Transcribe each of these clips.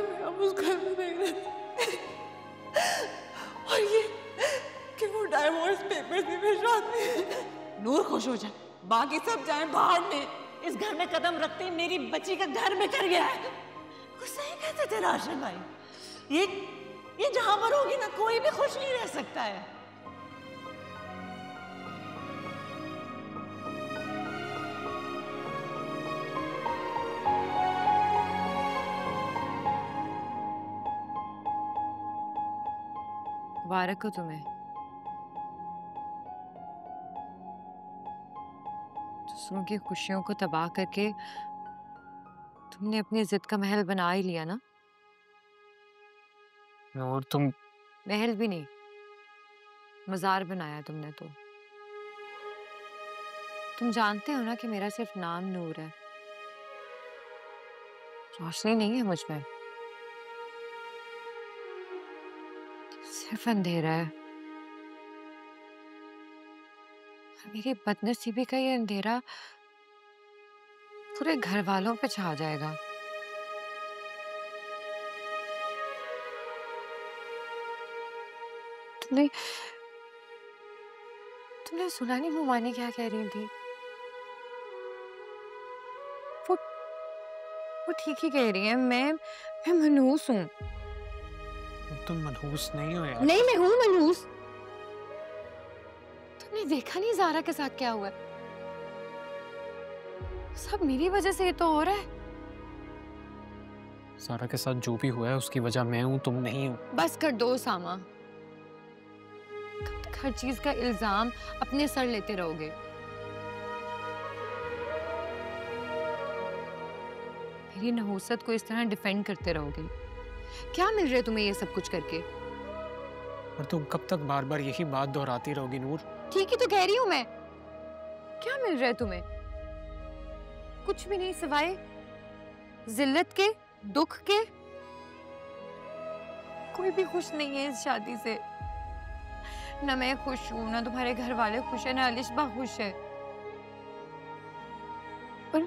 मैं अब उस घर में नहीं रहती। और ये कि वो डाइवोर्स पेपर्स भी भिजवा दिए। नूर खुश हो जाए, बाकी सब जाए बाहर में। इस घर में कदम रखते ही मेरी बच्ची का घर में कर गया है। वो सही कहते थे राशन भाई, ये जहां पर होगी ना, कोई भी खुश नहीं रह सकता है। मुबारक हो तुम्हें। दूसरों की खुशियों को तबाह करके तुमने अपनी जिद का महल बना ही लिया ना। और तुम महल भी नहीं, मजार बनाया तुमने तो। तुम जानते हो ना कि मेरा सिर्फ नाम नूर है, रोशनी नहीं है मुझ में, सिर्फ अंधेरा है। मेरी बदनसीबी का ये अंधेरा पूरे घर वालों पे छा जाएगा। तुमने तुमने सुना नहीं मुमानी क्या कह रही थी? वो ठीक ही कह रही है। मैं मनहूस हूँ। तुम मनहूस नहीं हो यार। नहीं, मैं हूँ मनहूस। तुमने देखा नहीं ज़ारा के साथ क्या हुआ? सब मेरी वजह से ये तो हो रहा है। ज़ारा के साथ जो भी हुआ है उसकी वजह मैं हूँ, तुम नहीं हो। बस कर दो सामा। कब तक हर चीज का इल्जाम अपने सर लेते रहोगे? मेरी नहूसत को इस तरह डिफेंड करते रहोगे? क्या मिल रहा है तुम्हें ये सब कुछ करके? और तुम कब तक बार बार यही बात दोहराती रहोगी नूर? ठीक ही तो कह रही हूँ मैं। क्या मिल रहा है तुम्हें? कुछ भी नहीं सिवाय जिल्लत के, दुख के। कोई भी खुश नहीं है इस शादी से। ना मैं खुश हूँ, ना तुम्हारे घर वाले खुश है, ना अलिशबा खुश है। और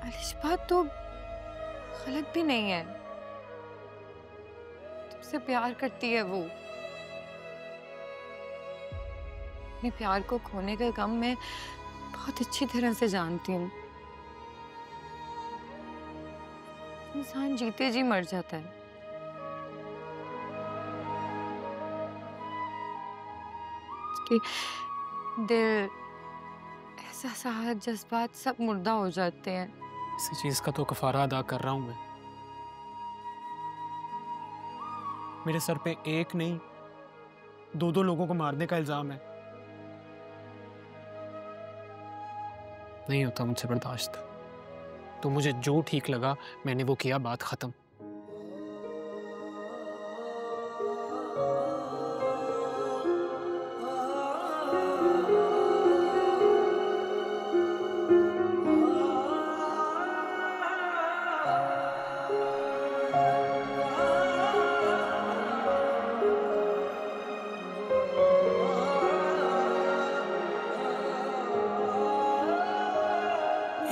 अलिशबा तो गलत भी नहीं है, तुमसे प्यार करती है वो। अपने प्यार को खोने का गम मैं बहुत अच्छी तरह से जानती हूँ। इंसान जीते जी मर जाता है। उसके दिल, एहसास, जज्बात सब मुर्दा हो जाते हैं। इसी चीज का तो कफारा अदा कर रहा हूं मैं। मेरे सर पे एक नहीं, दो लोगों को मारने का इल्जाम है। नहीं होता मुझसे बर्दाश्त। तो मुझे जो ठीक लगा मैंने वो किया, बात खत्म।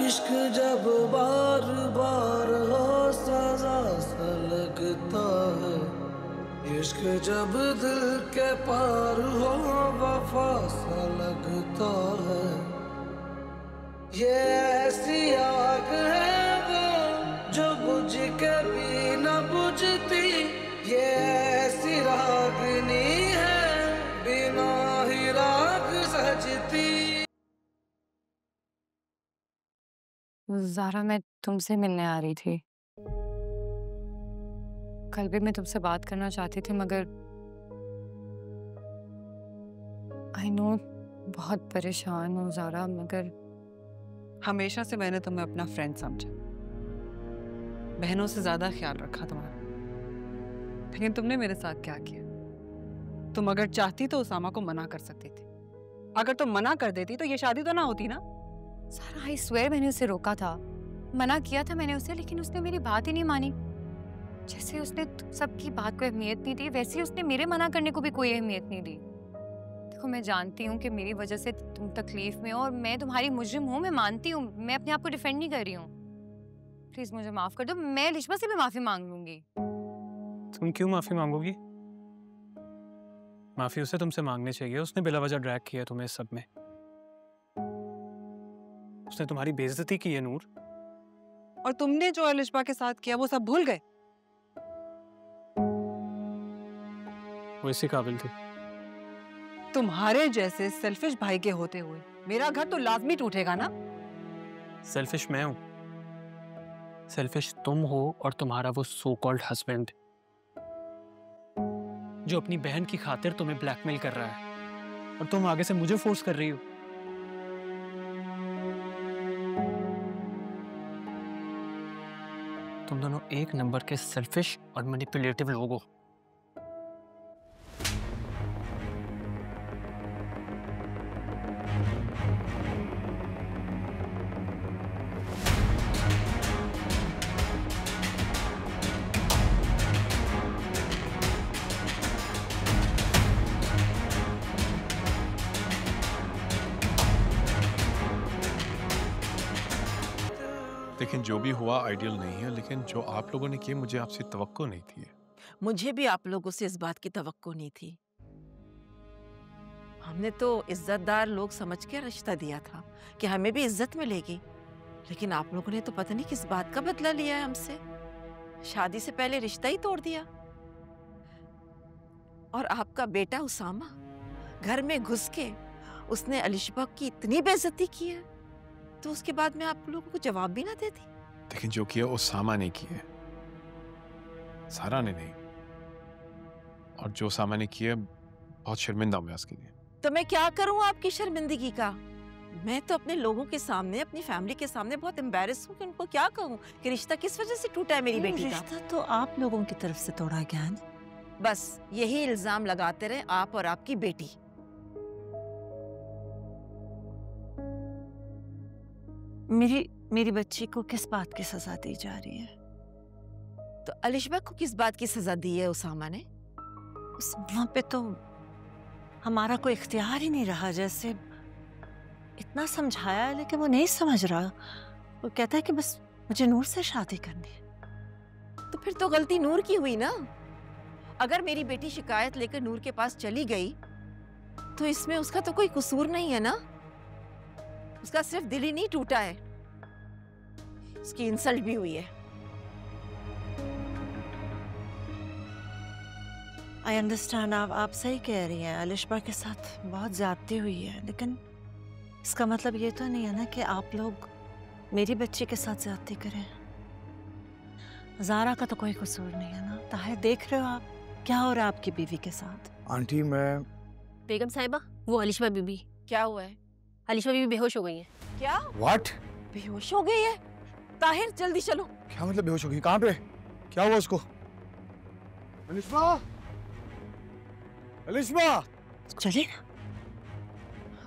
इश्क जब बार बार हो सजा सा लगता है, इश्क जब दिल के पार हो वफा सा लगता है। ये ऐसी आग है वो जो बुझ के भी न बुझती, ये ऐसी रागनी है बिना ही राग सजती। ज़ारा, मैं तुमसे मिलने आ रही थी। कल भी मैं तुमसे बात करना चाहती थी, मगर आई नो बहुत परेशान हूँ ज़ारा, मगर हमेशा से मैंने तुम्हें अपना फ्रेंड समझा, बहनों से ज्यादा ख्याल रखा तुम्हारा। लेकिन तुमने मेरे साथ क्या किया? तुम अगर चाहती तो उसामा को मना कर सकती थी। अगर तुम मना कर देती तो ये शादी तो ना होती ना। ज़ारा, आई स्वेयर मैंने उसे रोका था, मना किया था मैंने उसे, लेकिन उसने मेरी बात ही नहीं मानी। जैसे उसने सबकी बात को अहमियत नहीं दी, वैसे ही उसने मेरे मना करने को भी कोई अहमियत नहीं दी। देखो, मैं जानती हूँ कि मेरी वजह से तुम तकलीफ में हो और मैं तुम्हारी मुजरिम हूँ, मैं मानती हूँ, मैं अपने आप को डिफेंड नहीं कर रही हूँ। प्लीज मुझे माफ कर दो, मैं अलिशबा से भी माफी मांग लूंगी। तुम क्यों माफी मांगोगी? माफी उसे तुमसे मांगनी चाहिए, उसने बिला वजह ड्रैग किया तुम्हें इस सब में। उसने तुम्हारी बेइज्जती की है नूर। और तुमने जो अलिशबा के साथ किया वो सब भूल गए? वो इसी काबिल थी। तुम्हारे जैसे सेल्फिश भाई के होते हुए मेरा घर तो लाजमी टूटेगा ना। सेल्फिश मैं हूं? सेल्फिश तुम हो और तुम्हारा वो सो कॉल्ड हस्बैंड जो अपनी बहन की खातिर तुम्हें ब्लैकमेल कर रहा है, और तुम आगे से मुझे फोर्स कर रही हो। तुम दोनों एक नंबर के सेल्फिश और मैनिपुलेटिव लोग हो। लेकिन जो भी हुआ आइडियल नहीं है, लेकिन जो आप लोगों ने किया मुझे आपसे तवक्को नहीं थी। मुझे भी आप लोगों से इस बात की तवक्को नहीं थी। हमने तो इज्जतदार लोग समझ के रिश्ता दिया था कि हमें भी इज्जत मिलेगी, लेकिन आप लोगों ने तो पता नहीं किस बात का बदला लिया है हमसे। शादी से पहले रिश्ता ही तोड़ दिया। और आपका बेटा उसामा घर में घुस के उसने अलिशबा की इतनी बेइज्जती की है, तो उसके बाद में आप लोगों को जवाब भी ना देती। लेकिन जो किया उसामा ने किया, सारा ने नहीं। और जो उसामा ने किया बहुत शर्मिंदा हूं मैं उसके लिए। तो मैं क्या करूं आपकी शर्मिंदगी का? मैं तो अपने लोगों के सामने, अपनी फैमिली के सामने बहुत एम्बैरेस हूं कि उनको क्या कहूं कि रिश्ता किस वजह से टूटा है मेरी बेटी का। रिश्ता तो आप लोगों की तरफ से तोड़ा गया है। बस यही इल्जाम लगाते रहे आप और आपकी बेटी। मेरी बच्ची को किस बात की सजा दी जा रही है? तो अलिशबा को किस बात की सजा दी है उसामा ने? उस वहाँ पे तो हमारा कोई इख्तियार ही नहीं रहा। जैसे इतना समझाया लेकिन वो नहीं समझ रहा। वो कहता है कि बस मुझे नूर से शादी करनी है। तो फिर तो गलती नूर की हुई ना। अगर मेरी बेटी शिकायत लेकर नूर के पास चली गई तो इसमें उसका तो कोई कसूर नहीं है ना। उसका सिर्फ दिल ही नहीं टूटा है, उसकी इंसल्ट भी हुई है। आई अंडरस्टैंड, आप सही कह रही हैं। अलिशबा के साथ बहुत ज्यादती हुई है, लेकिन इसका मतलब ये तो नहीं है ना कि आप लोग मेरी बच्ची के साथ ज्यादती करें। ज़ारा का तो कोई कसूर नहीं है ना। ताहिर, देख रहे हो आप क्या हो रहा है आपकी बीवी के साथ? आंटी मैं बेगम साहिबा, वो अलिशबा बीबी। क्या हुआ है? अलिशबा बीबी बेहोश हो गई है। क्या? व्हाट? बेहोश हो गई है? ताहिर जल्दी चलो। क्या मतलब बेहोश हो गई? कहाँ पे? क्या हुआ उसको? अलिशबा, अलिशबा, चलिए ना।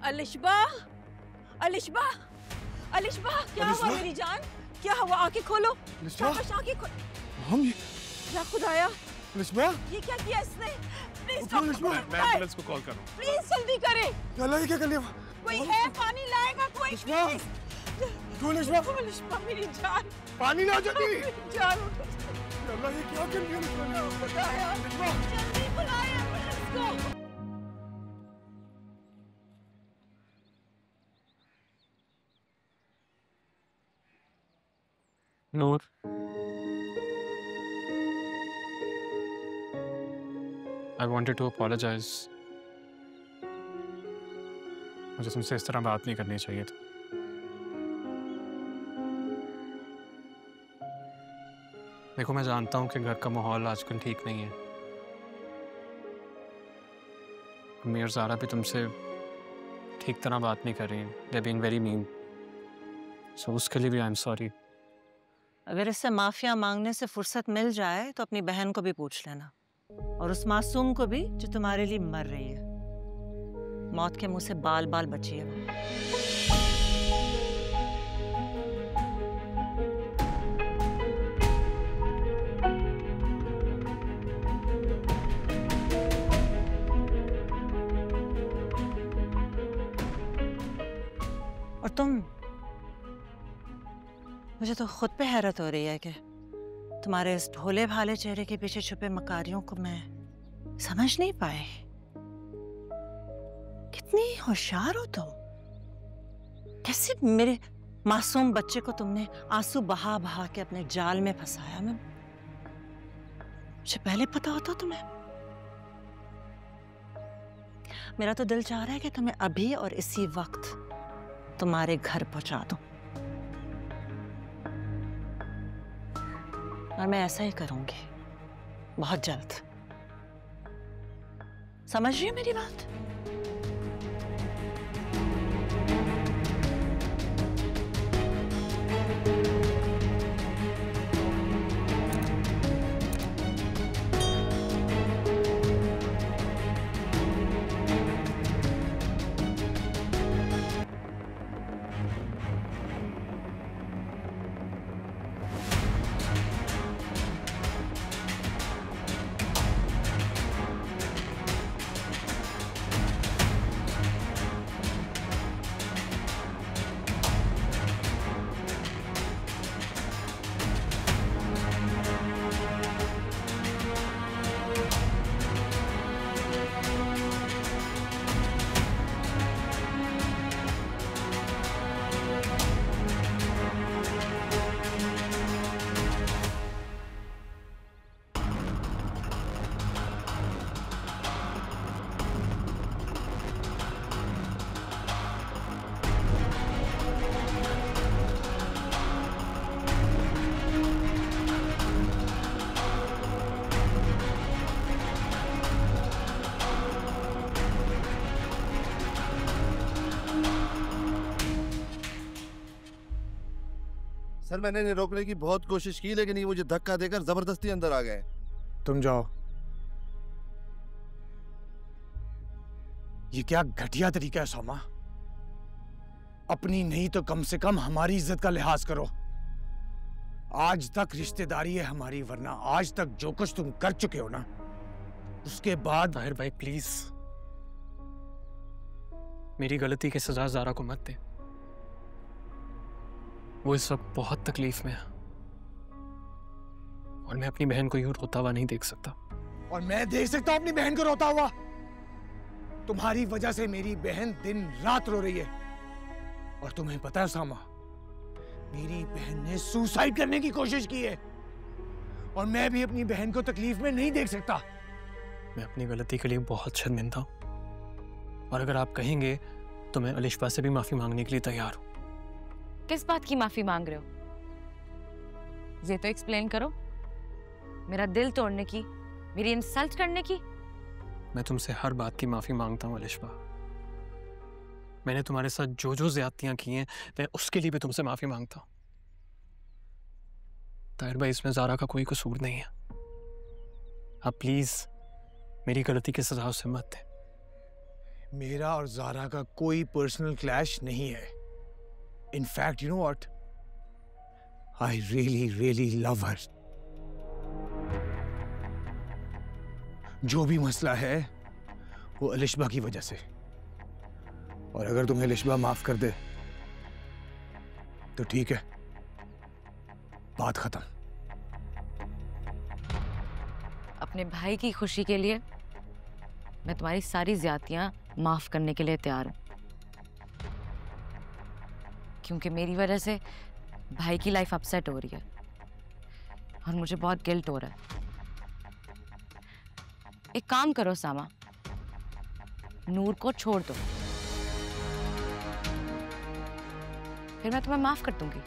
अलिशबा, अलिशबा, अलिशबा, क्या हुआ मेरी जान? क्या हुआ? आंखें खोलो। अलिशबा, शाबाश, आंखें खोलो। हम या खुदाया, अलिशबा, ये क्या किया इसने? प्लीज उठो अलिशबा। मैं एम्बुलेंस को कॉल करूं। प्लीज जल्दी करें। अल्लाह ये क्या कर लिया? कोई है? पानी लाएगा कोई? अलिशबा, उठो अलिशबा, अलिशबा मेरी जान, पानी ला जल्दी। जान उठो। अल्लाह ये क्या कर लिया अलिशबा? खुदाया, जल्दी बुलाए एम्बुलेंस को। नूर, I wanted to apologize. मुझे तुमसे इस तरह बात नहीं करनी चाहिए था। देखो, मैं जानता हूँ कि घर का माहौल आजकल ठीक नहीं है। अम्मी और ज़ारा भी तुमसे ठीक तरह बात नहीं कर रही हैं। They're being very mean. So उसके लिए भी I'm sorry. अगर इससे माफिया मांगने से फुर्सत मिल जाए तो अपनी बहन को भी पूछ लेना, और उस मासूम को भी जो तुम्हारे लिए मर रही है। मौत के मुंह से बाल बाल बची है वो। और मुझे तो खुद पे हैरत हो रही है कि तुम्हारे इस भोले भाले चेहरे के पीछे छुपे मकारियों को मैं समझ नहीं पाई। कितनी होशियार हो तुम। कैसे मेरे मासूम बच्चे को तुमने आंसू बहा बहा के अपने जाल में फंसाया। मैं मुझे पहले पता होता तुम्हें। मेरा तो दिल चाह रहा है कि तुम्हें अभी और इसी वक्त तुम्हारे घर पहुंचा दूं, और मैं ऐसा ही करूंगी बहुत जल्द। समझ रही हो मेरी बात? सर मैंने इन्हें रोकने की बहुत कोशिश की, लेकिन ये मुझे धक्का देकर जबरदस्ती अंदर आ गए। तुम जाओ। ये क्या घटिया तरीका है सोमा। अपनी नहीं तो कम से कम हमारी इज्जत का लिहाज करो। आज तक रिश्तेदारी है हमारी, वरना आज तक जो कुछ तुम कर चुके हो ना, उसके बाद। ताहिर भाई प्लीज, मेरी गलती की सजा ज़ारा को मत दे। वो इस वक्त बहुत तकलीफ में है और मैं अपनी बहन को यूं रोता हुआ नहीं देख सकता। और मैं देख सकता हूं अपनी बहन को रोता हुआ? तुम्हारी वजह से मेरी बहन दिन रात रो रही है। और तुम्हें पता है सामा, मेरी बहन ने सुसाइड करने की कोशिश की है, और मैं भी अपनी बहन को तकलीफ में नहीं देख सकता। मैं अपनी गलती के लिए बहुत शर्मिंदा हूं, और अगर आप कहेंगे तो मैं अलिशबा से भी माफी मांगने के लिए तैयार हूं। किस बात की माफी मांग रहे हो? ये तो एक्सप्लेन करो। मेरा दिल तोड़ने की, मेरी इंसल्ट करने की? मैं तुमसे हर बात की माफी मांगता हूं अलिशबा। मैंने तुम्हारे साथ जो जो ज्यादतियां की हैं, मैं उसके लिए भी तुमसे माफी मांगता हूं। ताहिर भाई, इसमें ज़ारा का कोई कसूर नहीं है। आप प्लीज मेरी गलती की सजा उसे मत दें। मेरा और ज़ारा का कोई पर्सनल क्लैश नहीं है। In fact, you know what? I really love her. जो भी मसला है वो अलिशबा की वजह से, और अगर तुम्हें अलिशबा माफ कर दे तो ठीक है, बात खत्म। अपने भाई की खुशी के लिए मैं तुम्हारी सारी ज्यादतियां माफ करने के लिए तैयार हूं, क्योंकि मेरी वजह से भाई की लाइफ अपसेट हो रही है और मुझे बहुत गिल्ट हो रहा है। एक काम करो सामा, नूर को छोड़ दो, फिर मैं तुम्हें माफ कर दूंगी।